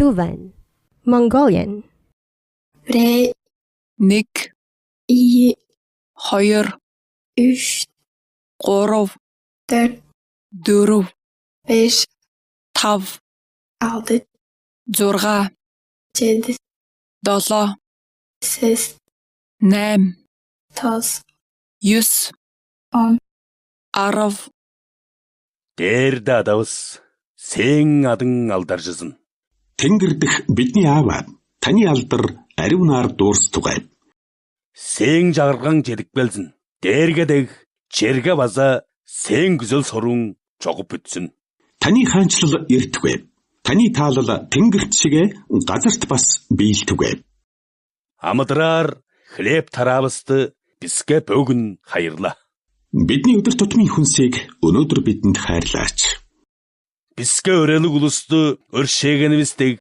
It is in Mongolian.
Tuvan. Mongolian. Bre. Нэг. I. Хоёр. Üç. Гурав. Dört. Дөрөв. Beş. Тав. Altı. Зурга. Yedi. Долоо. Sekiz. 8. Тоз. 9. 10. 10. Дээр дадавс сэн адан алдаржсэн. Тэнгэр дэх бидний аав таны алдар ариунаар дуурстугай. Сэн жарган жирэгбэлзэн. Дээргэдэг чиргэ база сэн гүзэл сурун жогов бүтсэн. Таны хаанчлал эртгүй. Таны таалал тэнгэрт шигэ газарт бас биелтүгэй. Амадраар хлеб тарааваст бисгэ бөгн хаярлаа. Бидний өдөр тутмын хүнсийг өнөөдөр бидэнд хайрлаач. Бисгэ өрөөлөг улсд өршээгэнвэстэг